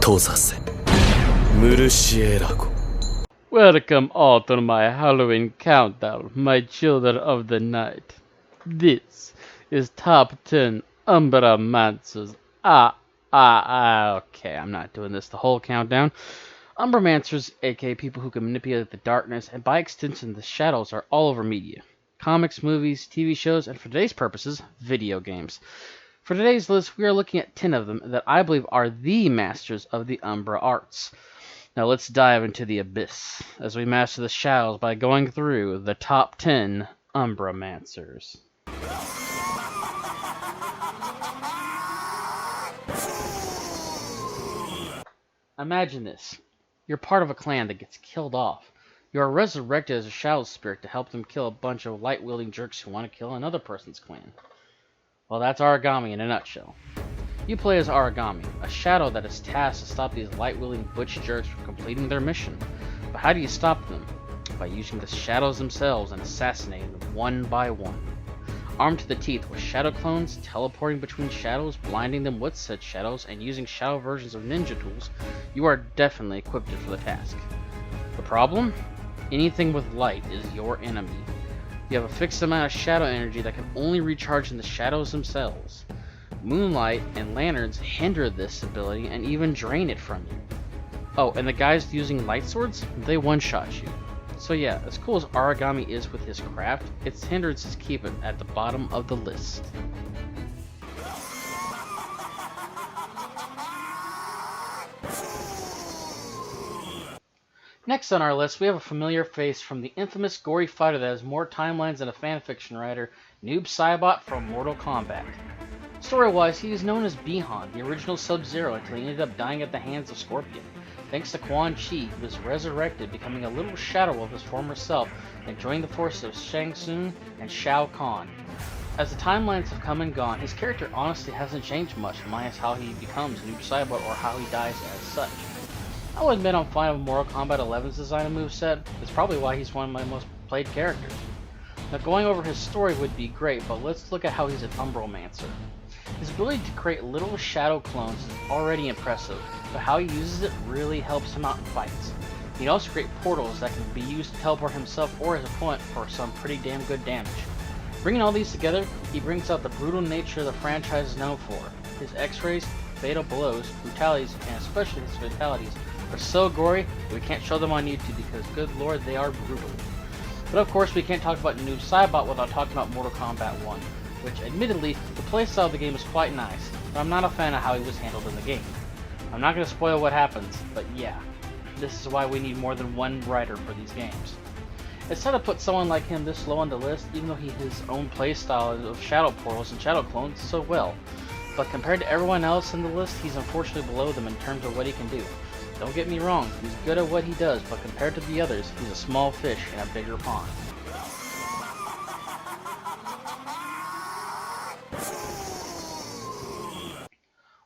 Welcome all to my Halloween countdown, my children of the night. This is top 10 Umbramancers. Okay, I'm not doing this the whole countdown. Umbramancers, aka people who can manipulate the darkness and by extension the shadows, are all over media. Comics, movies, TV shows, and for today's purposes, video games. For today's list, we are looking at 10 of them that I believe are the masters of the Umbra arts. Now let's dive into the abyss as we master the shadows by going through the top 10 Umbramancers. Imagine this. You're part of a clan that gets killed off. You are resurrected as a shadow spirit to help them kill a bunch of light-wielding jerks who want to kill another person's clan. Well, that's Aragami in a nutshell. You play as Aragami, a shadow that is tasked to stop these light-wielding butch jerks from completing their mission. But how do you stop them? By using the shadows themselves and assassinating them one by one. Armed to the teeth with shadow clones, teleporting between shadows, blinding them with said shadows, and using shadow versions of ninja tools, you are definitely equipped for the task. The problem? Anything with light is your enemy. You have a fixed amount of shadow energy that can only recharge in the shadows themselves. Moonlight and lanterns hinder this ability and even drain it from you. Oh, and the guys using light swords, they one-shot you. So yeah, as cool as Aragami is with his craft, its hindrances keep it at the bottom of the list. Next on our list, we have a familiar face from the infamous gory fighter that has more timelines than a fanfiction writer, Noob Saibot from Mortal Kombat. Story-wise, he is known as Bihan, the original Sub-Zero, until he ended up dying at the hands of Scorpion. Thanks to Quan Chi, he was resurrected, becoming a little shadow of his former self, and joined the forces of Shang Tsung and Shao Kahn. As the timelines have come and gone, his character honestly hasn't changed much, minus how he becomes Noob Saibot or how he dies as such. I will admit I'm fine with Mortal Kombat 11's design and moveset. It's probably why he's one of my most played characters. Now going over his story would be great, but let's look at how he's an Umbramancer. His ability to create little shadow clones is already impressive, but how he uses it really helps him out in fights. He can also create portals that can be used to teleport himself or his opponent for some pretty damn good damage. Bringing all these together, he brings out the brutal nature the franchise is known for. His X-rays, fatal blows, brutalities, and especially his fatalities are so gory that we can't show them on YouTube because, good lord, they are brutal. But of course, we can't talk about Noob Saibot without talking about Mortal Kombat 1, which admittedly, the playstyle of the game is quite nice, but I'm not a fan of how he was handled in the game. I'm not going to spoil what happens, but yeah, this is why we need more than one writer for these games. It's sad to put someone like him this low on the list, even though he has his own playstyle of shadow portals and shadow clones so well. But compared to everyone else in the list, he's unfortunately below them in terms of what he can do. Don't get me wrong, he's good at what he does, but compared to the others, he's a small fish in a bigger pond.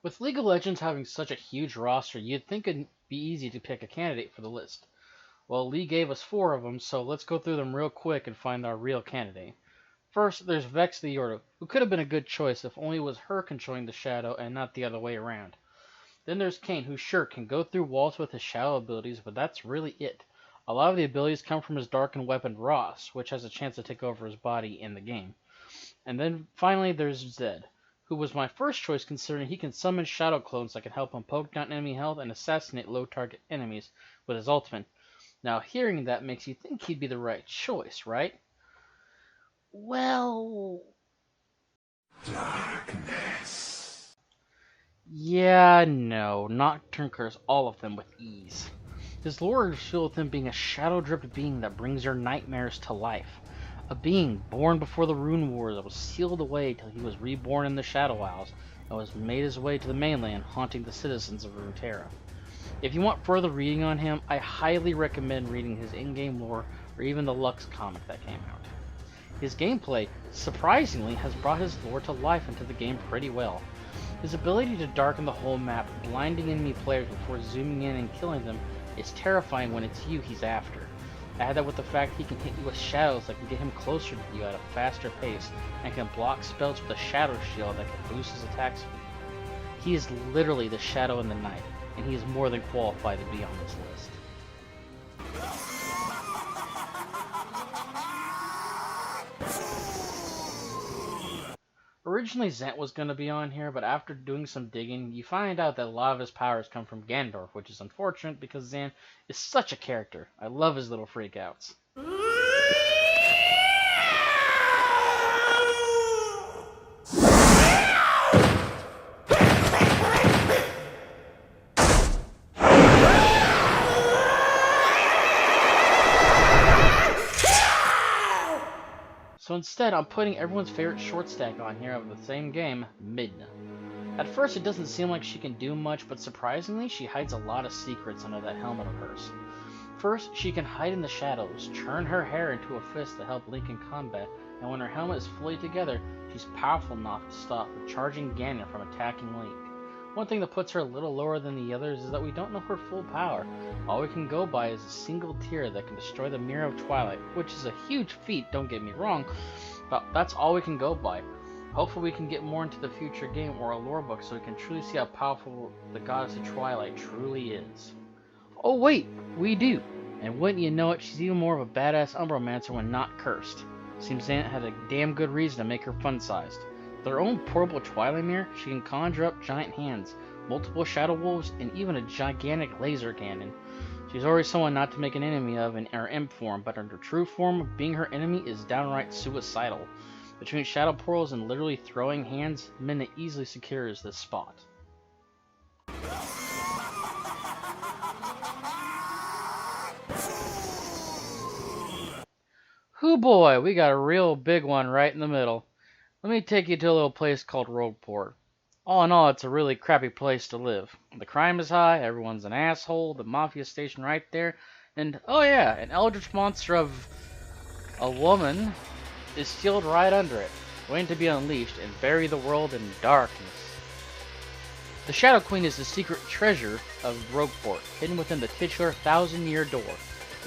With League of Legends having such a huge roster, you'd think it'd be easy to pick a candidate for the list. Well, League gave us 4 of them, so let's go through them real quick and find our real candidate. First, there's Vex the Yordo, who could have been a good choice if only it was her controlling the shadow and not the other way around. Then there's Kain, who sure can go through walls with his shadow abilities, but that's really it. A lot of the abilities come from his darkened weapon Ross, which has a chance to take over his body in the game. And then finally there's Zed, who was my first choice considering he can summon shadow clones that can help him poke down enemy health and assassinate low target enemies with his ultimate. Now hearing that makes you think he'd be the right choice, right? Well... Darkness. Yeah, no. Nocturne clears all of them with ease. His lore is filled with him being a shadow-dripped being that brings your nightmares to life. A being born before the Rune Wars that was sealed away till he was reborn in the Shadow Isles and was made his way to the mainland, haunting the citizens of Runeterra. If you want further reading on him, I highly recommend reading his in-game lore or even the Lux comic that came out. His gameplay, surprisingly, has brought his lore to life into the game pretty well. His ability to darken the whole map, blinding enemy players before zooming in and killing them, is terrifying when it's you he's after. Add that with the fact he can hit you with shadows that can get him closer to you at a faster pace, and can block spells with a shadow shield that can boost his attack speed. He is literally the shadow in the night, and he is more than qualified to be on this list. Originally Zant was going to be on here, but after doing some digging, you find out that a lot of his powers come from Ganondorf, which is unfortunate because Zant is such a character. I love his little freakouts. So instead, I'm putting everyone's favorite short stack on here of the same game, Midna. At first, it doesn't seem like she can do much, but surprisingly, she hides a lot of secrets under that helmet of hers. First, she can hide in the shadows, churn her hair into a fist to help Link in combat, and when her helmet is fully together, she's powerful enough to stop a charging Ganon from attacking Link. One thing that puts her a little lower than the others is that we don't know her full power. All we can go by is a single tear that can destroy the Mirror of Twilight, which is a huge feat, don't get me wrong, but that's all we can go by. Hopefully we can get more into the future game or a lore book so we can truly see how powerful the Goddess of Twilight truly is. Oh wait, we do! And wouldn't you know it, she's even more of a badass Umbramancers when not cursed. Seems Zant had a damn good reason to make her fun-sized. With her own portable Twilight Mirror, she can conjure up giant hands, multiple Shadow Wolves, and even a gigantic laser cannon. She's already someone not to make an enemy of in her imp form, but in her true form, being her enemy is downright suicidal. Between Shadow Portals and literally throwing hands, Midna easily secures this spot. Hoo boy, we got a real big one right in the middle. Let me take you to a little place called Rogueport. All in all, it's a really crappy place to live. The crime is high, everyone's an asshole, the mafia station right there, and oh yeah, an eldritch monster of a woman is sealed right under it, waiting to be unleashed and bury the world in darkness. The Shadow Queen is the secret treasure of Rogueport, hidden within the titular 1,000-year door.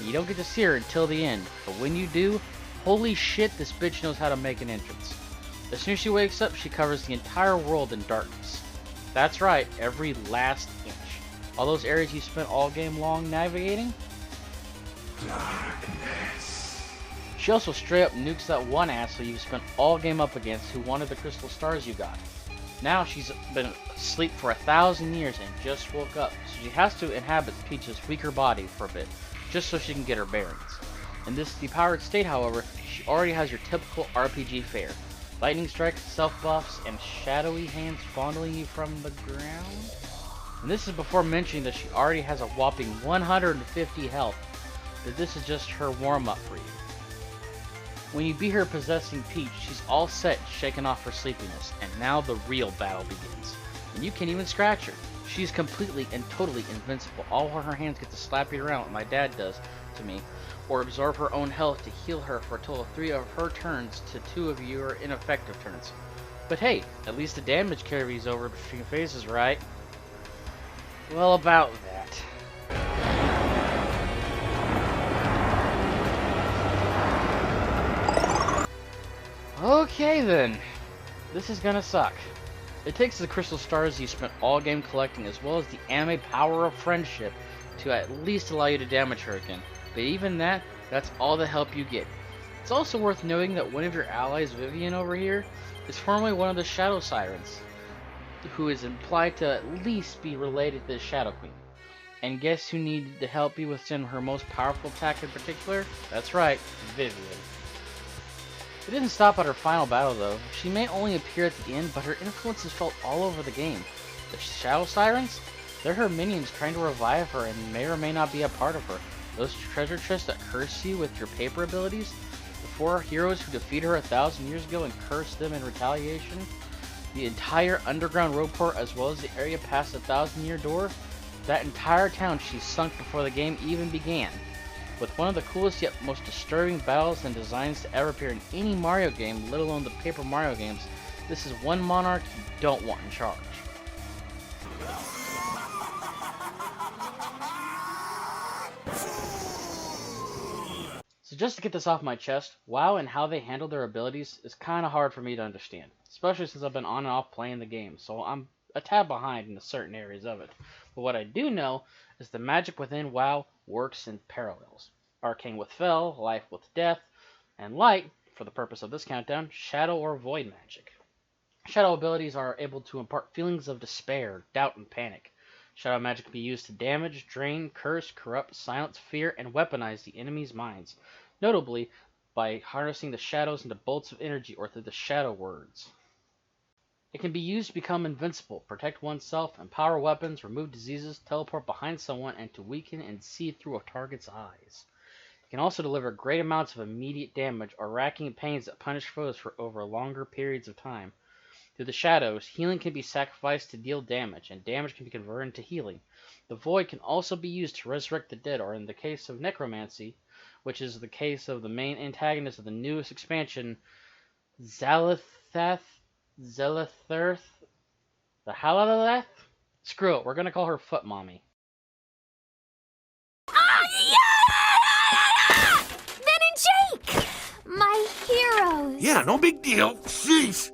You don't get to see her until the end, but when you do, holy shit, this bitch knows how to make an entrance. As soon as she wakes up, she covers the entire world in darkness. That's right, every last inch. All those areas you spent all game long navigating? Darkness. She also straight up nukes that one asshole you spent all game up against who wanted the crystal stars you got. Now she's been asleep for 1,000 years and just woke up, so she has to inhabit Peach's weaker body for a bit, just so she can get her bearings. In this depowered state, however, she already has your typical RPG fare. Lightning strikes, self-buffs, and shadowy hands fondling you from the ground. And this is before mentioning that she already has a whopping 150 health, but this is just her warm-up for you. When you beat her possessing Peach, she's all set, shaking off her sleepiness, and now the real battle begins. And you can't even scratch her. She's completely and totally invincible. All her hands get to slap you around, like my dad does to me, or absorb her own health to heal her for a total of 3 of her turns to 2 of your ineffective turns. But hey, at least the damage carries over between phases, right? Well, about that. Okay then, this is gonna suck. It takes the crystal stars you spent all game collecting as well as the anime power of friendship to at least allow you to damage her again. But even that, that's all the help you get. It's also worth noting that one of your allies, Vivian over here, is formerly one of the Shadow Sirens, who is implied to at least be related to the Shadow Queen. And guess who needed to help you with some of her most powerful attack in particular? That's right, Vivian. It didn't stop at her final battle though. She may only appear at the end, but her influence is felt all over the game. The Shadow Sirens? They're her minions trying to revive her and may or may not be a part of her. Those treasure chests that curse you with your paper abilities? The 4 heroes who defeated her 1,000 years ago and cursed them in retaliation? The entire underground Rogueport as well as the area past the 1,000-year door? That entire town she sunk before the game even began. With one of the coolest yet most disturbing battles and designs to ever appear in any Mario game, let alone the Paper Mario games, this is one monarch you don't want in charge. So just to get this off my chest, WoW and how they handle their abilities is kind of hard for me to understand, especially since I've been on and off playing the game, so I'm a tad behind in certain areas of it. But what I do know is the magic within WoW works in parallels. Arcane with Fel, Life with Death, and Light, for the purpose of this countdown, Shadow or Void magic. Shadow abilities are able to impart feelings of despair, doubt, and panic. Shadow magic can be used to damage, drain, curse, corrupt, silence, fear, and weaponize the enemy's minds, notably by harnessing the shadows into bolts of energy or through the shadow words. It can be used to become invincible, protect oneself, empower weapons, remove diseases, teleport behind someone, and to weaken and see through a target's eyes. It can also deliver great amounts of immediate damage or racking pains that punish foes for over longer periods of time. Through the shadows, healing can be sacrificed to deal damage, and damage can be converted into healing. The Void can also be used to resurrect the dead, or in the case of necromancy, which is the case of the main antagonist of the newest expansion, Xal'atath, the Xal'atath? Screw it, we're gonna call her Foot Mommy. Ben and Jake! My heroes! Yeah, no big deal. Sheesh!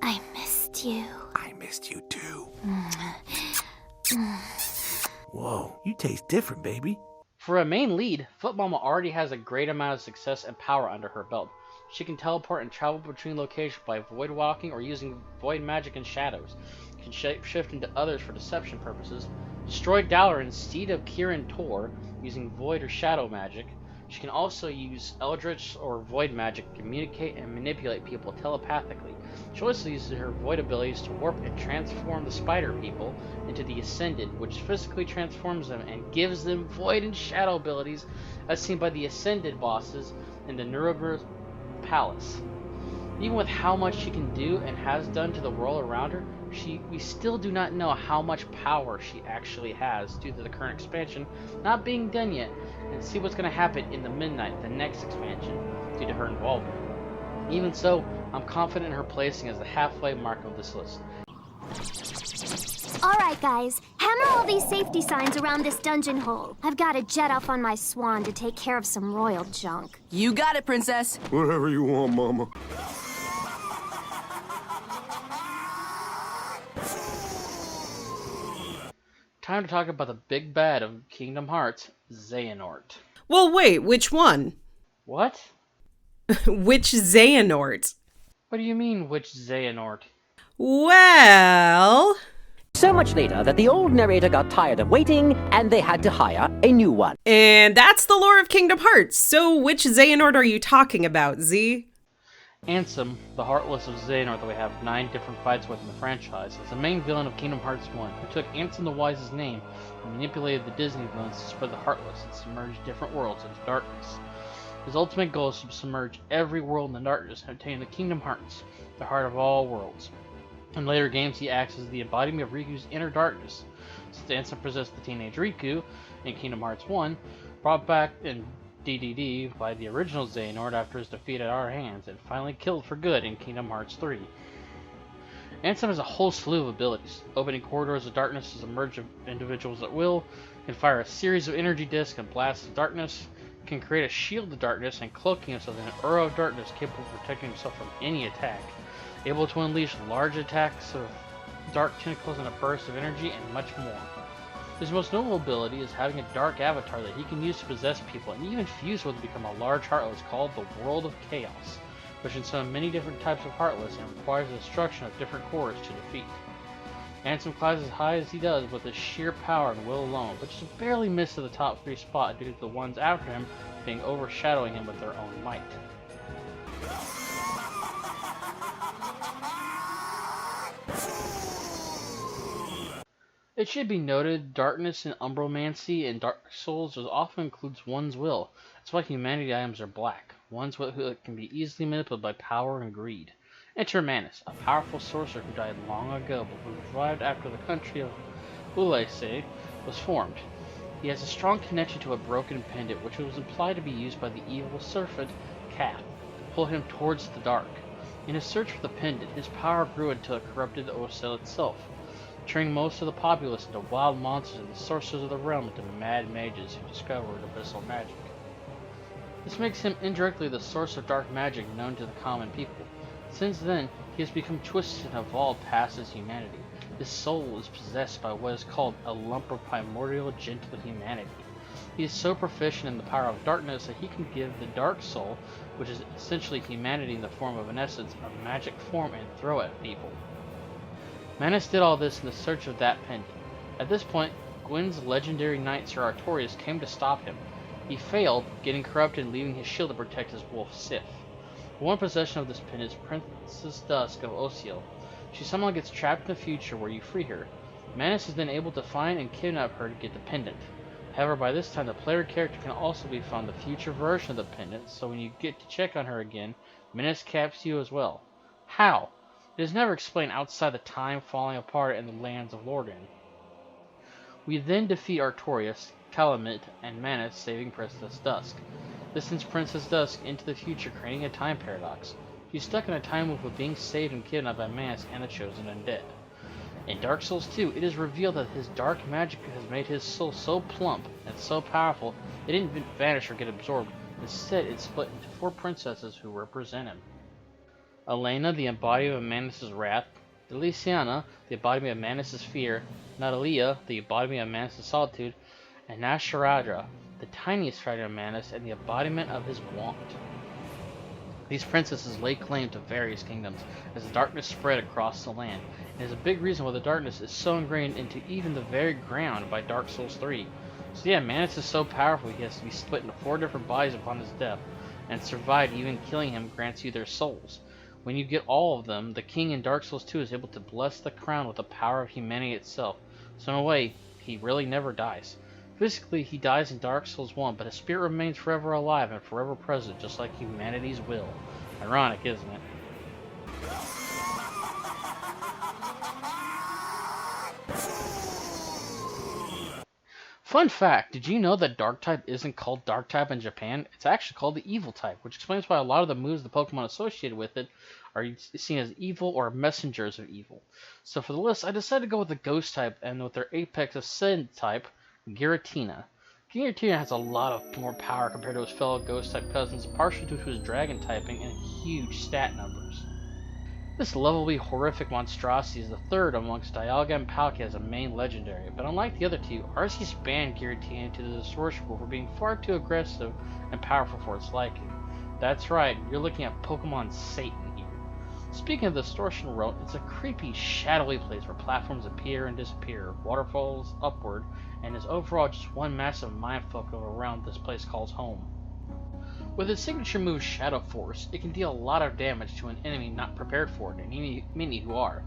I missed you. I missed you too. Whoa, you taste different, baby. For a main lead, Foot Mama already has a great amount of success and power under her belt. She can teleport and travel between locations by void walking or using void magic and shadows. She can shift into others for deception purposes, destroy Dowler instead of Kirin Tor using void or shadow magic. She can also use Eldritch or Void magic to communicate and manipulate people telepathically. She also uses her Void abilities to warp and transform the Spider People into the Ascended, which physically transforms them and gives them Void and Shadow abilities, as seen by the Ascended bosses in the Nuremberg Palace. Even with how much she can do and has done to the world around her, we still do not know how much power she actually has due to the current expansion not being done yet, and see what's going to happen in the Midnight, the next expansion, due to her involvement. Even so, I'm confident in her placing as the halfway mark of this list. Alright guys, hammer all these safety signs around this dungeon hole. I've got to jet off on my swan to take care of some royal junk. You got it, princess. Whatever you want, mama. Time to talk about the big bad of Kingdom Hearts, Xehanort. Well, wait, which one? What? Which Xehanort? What do you mean, which Xehanort? Well... So much later that the old narrator got tired of waiting, and they had to hire a new one. And that's the lore of Kingdom Hearts. So which Xehanort are you talking about, Z? Ansem, the Heartless of Xehanort that we have 9 different fights with in the franchise, is the main villain of Kingdom Hearts 1, who took Ansem the Wise's name and manipulated the Disney villains to spread the Heartless and submerge different worlds into darkness. His ultimate goal is to submerge every world in the darkness and obtain the Kingdom Hearts, the heart of all worlds. In later games, he acts as the embodiment of Riku's inner darkness. Since Ansem possessed the teenage Riku in Kingdom Hearts 1, brought back in DDD by the original Xehanort after his defeat at our hands, and finally killed for good in Kingdom Hearts 3. Ansem has a whole slew of abilities, opening corridors of darkness to submerge individuals at will, can fire a series of energy discs and blasts of darkness, can create a shield of darkness and cloaking himself in an aura of darkness capable of protecting himself from any attack, able to unleash large attacks of dark tentacles in a burst of energy, and much more. His most notable ability is having a dark avatar that he can use to possess people and even fuse with to become a large Heartless called the World of Chaos, which can summon many different types of Heartless and requires the destruction of different cores to defeat. Ansem climbs as high as he does with his sheer power and will alone, but just barely missed the top 3 spot due to the ones after him being overshadowing him with their own might. It should be noted, darkness in Umbramancers and Dark Souls often includes one's will. That's why humanity items are black. One's will can be easily manipulated by power and greed. Enter Manus, a powerful sorcerer who died long ago but who revived after the country of Ulysse was formed. He has a strong connection to a broken pendant, which was implied to be used by the evil serpent Kath to pull him towards the dark. In his search for the pendant, his power grew until it corrupted the Ocel itself, turning most of the populace into wild monsters and the sorcerers of the realm into mad mages who discovered abyssal magic. This makes him indirectly the source of dark magic known to the common people. Since then, he He has become twisted and evolved past his humanity. His soul is possessed by what is called a lump of primordial gentle humanity. He is so proficient in the power of darkness that he can give the dark soul, which is essentially humanity in the form of an essence, a magic form and throw at people. Manus did all this in the search of that pendant. At this point, Gwyn's legendary knight Sir Artorias came to stop him. He failed, getting corrupted and leaving his shield to protect his wolf Sif. The one possession of this pin is Princess Dusk of Osiel. She somehow gets trapped in the future where you free her. Manus is then able to find and kidnap her to get the pendant. However, by this time the player character can also be found the future version of the pendant, so when you get to check on her again, Manus caps you as well. How? It is never explained outside the time falling apart in the lands of Lordaeron. We then defeat Artorias, Calamit, and Manus, saving Princess Dusk. This sends Princess Dusk into the future, creating a time paradox. She's stuck in a time loop of being saved and kidnapped by Manus and the Chosen Undead. In Dark Souls 2, it is revealed that his dark magic has made his soul so plump and so powerful it didn't vanish or get absorbed. Instead, it split into 4 princesses who represent him. Elena, the embodiment of Manus' wrath, Deliciana, the embodiment of Manus' fear, Natalia, the embodiment of Manus' solitude, and Nasharadra, the tiniest fragment of Manus and the embodiment of his want. These princesses lay claim to various kingdoms as the darkness spread across the land, and is a big reason why the darkness is so ingrained into even the very ground by Dark Souls 3. So yeah, Manus is so powerful he has to be split into 4 different bodies upon his death, and survived even killing him grants you their souls. When you get all of them, the king in Dark Souls 2 is able to bless the crown with the power of humanity itself, so in a way, he really never dies. Physically, he dies in Dark Souls 1, but his spirit remains forever alive and forever present, just like humanity's will. Ironic, isn't it? Fun fact, did you know that Dark type isn't called Dark type in Japan? It's actually called the Evil type, which explains why a lot of the moves the Pokemon associated with it are seen as evil or messengers of evil. So for the list, I decided to go with the Ghost type, and with their apex Ascend type, Giratina. Giratina has a lot of more power compared to his fellow Ghost type cousins, partially due to his Dragon typing and huge stat numbers. This lovely, horrific monstrosity is the third amongst Dialga and Palkia as a main legendary, but unlike the other two, Arceus banned Giratina into the Distortion Pool for being far too aggressive and powerful for its liking. That's right, you're looking at Pokemon Satan here. Speaking of the Distortion World, it's a creepy, shadowy place where platforms appear and disappear, waterfalls upward, and is overall just one massive mindfuck around this place called home. With its signature move Shadow Force, it can deal a lot of damage to an enemy not prepared for it, and many who are.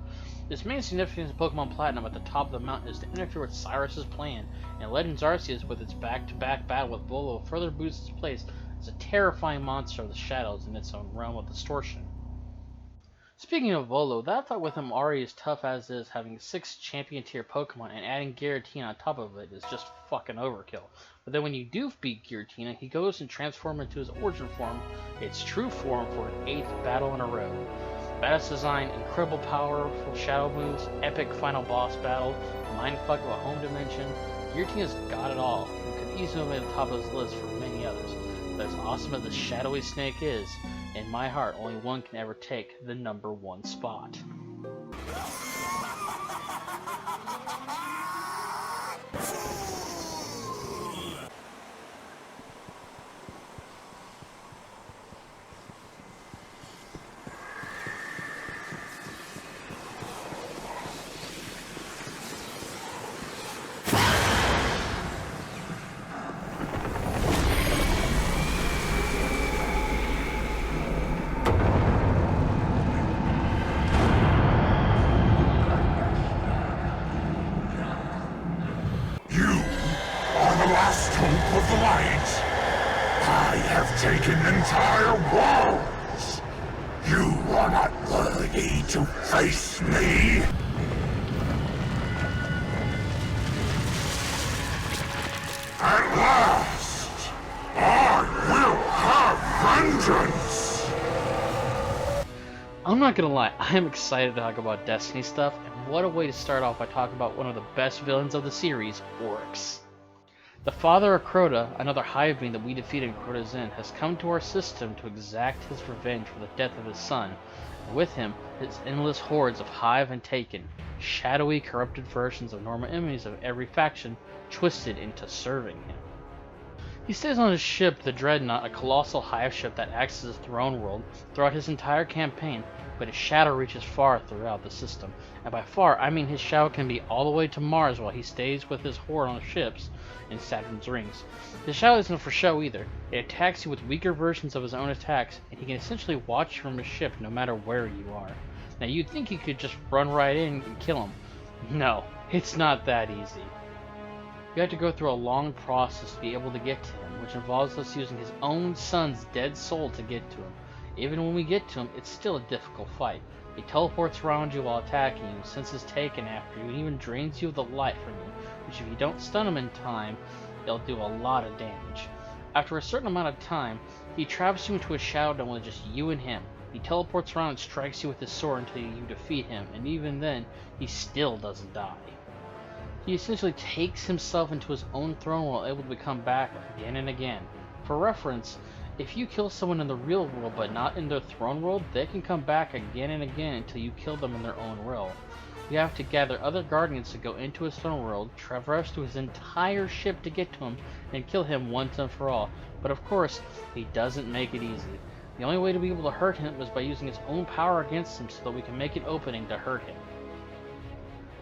Its main significance in Pokemon Platinum at the top of the mountain is to interfere with Cyrus's plan, and Legends Arceus with its back-to-back battle with Volo further boosts its place as a terrifying monster of the shadows in its own realm of distortion. Speaking of Volo, that fight with him already as tough as is, having 6 champion tier Pokemon and adding Giratina on top of it is just fucking overkill. But then when you do beat Giratina, he goes and transforms into his origin form, its true form, for an 8th battle in a row. Badass design, incredible powerful shadow moves, epic final boss battle, mindfuck of a home dimension, Giratina's got it all, and could easily be on the top of his list for many others. But as awesome as the shadowy snake is, in my heart, only one can ever take the number 1 spot. Taken entire worlds. You are not worthy to face me. At last, I will have vengeance. I'm not gonna lie, I am excited to talk about Destiny stuff, and what a way to start off by talking about one of the best villains of the series, Oryx. The father of Crota, another hive being that we defeated in Crota's Inn, has come to our system to exact his revenge for the death of his son, and with him his endless hordes of hive and taken, shadowy, corrupted versions of normal enemies of every faction, twisted into serving him. He stays on his ship, the Dreadnought, a colossal hive ship that acts as a throne world throughout his entire campaign, but his shadow reaches far throughout the system, and by far I mean his shadow can be all the way to Mars while he stays with his horde on the ships in Saturn's rings. His shadow isn't for show either. It attacks you with weaker versions of his own attacks, and he can essentially watch you from his ship no matter where you are. Now you'd think you could just run right in and kill him. No, it's not that easy. You have to go through a long process to be able to get to him, which involves us using his own son's dead soul to get to him. Even when we get to him, it's still a difficult fight. He teleports around you while attacking you, senses taken after you, and even drains you of the light from you, which if you don't stun him in time, it'll do a lot of damage. After a certain amount of time, he traps you into a shadow dome with just you and him. He teleports around and strikes you with his sword until you defeat him, and even then, he still doesn't die. He essentially takes himself into his own throne while able to become back again and again. For reference, if you kill someone in the real world but not in their throne world, they can come back again and again until you kill them in their own world. You have to gather other guardians to go into his throne world, traverse through his entire ship to get to him, and kill him once and for all. But of course, he doesn't make it easy. The only way to be able to hurt him is by using his own power against him so that we can make an opening to hurt him.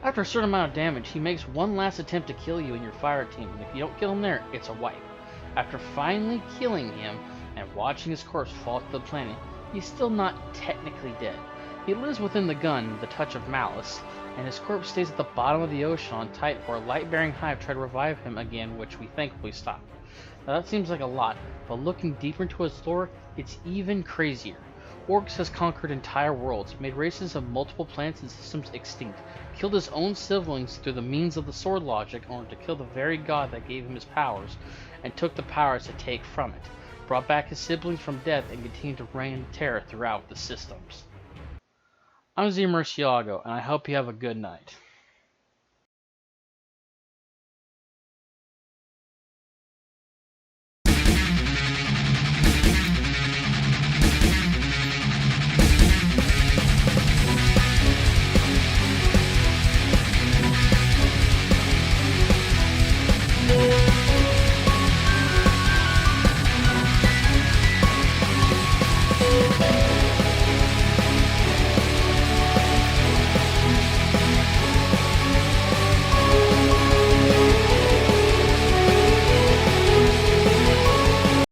After a certain amount of damage, he makes one last attempt to kill you and your fire team, and if you don't kill him there, it's a wipe. After finally killing him, and watching his corpse fall to the planet, he's still not technically dead. He lives within the gun, the touch of malice, and his corpse stays at the bottom of the ocean on tight for a light-bearing hive try to revive him again, which we thankfully stopped. Now that seems like a lot, but looking deeper into his lore, it's even crazier. Oryx has conquered entire worlds, made races of multiple planets and systems extinct, killed his own siblings through the means of the sword logic in order to kill the very god that gave him his powers, and took the powers to take from it, brought back his siblings from death, and continued to reign terror throughout the systems. I'm Z Murcielago, and I hope you have a good night.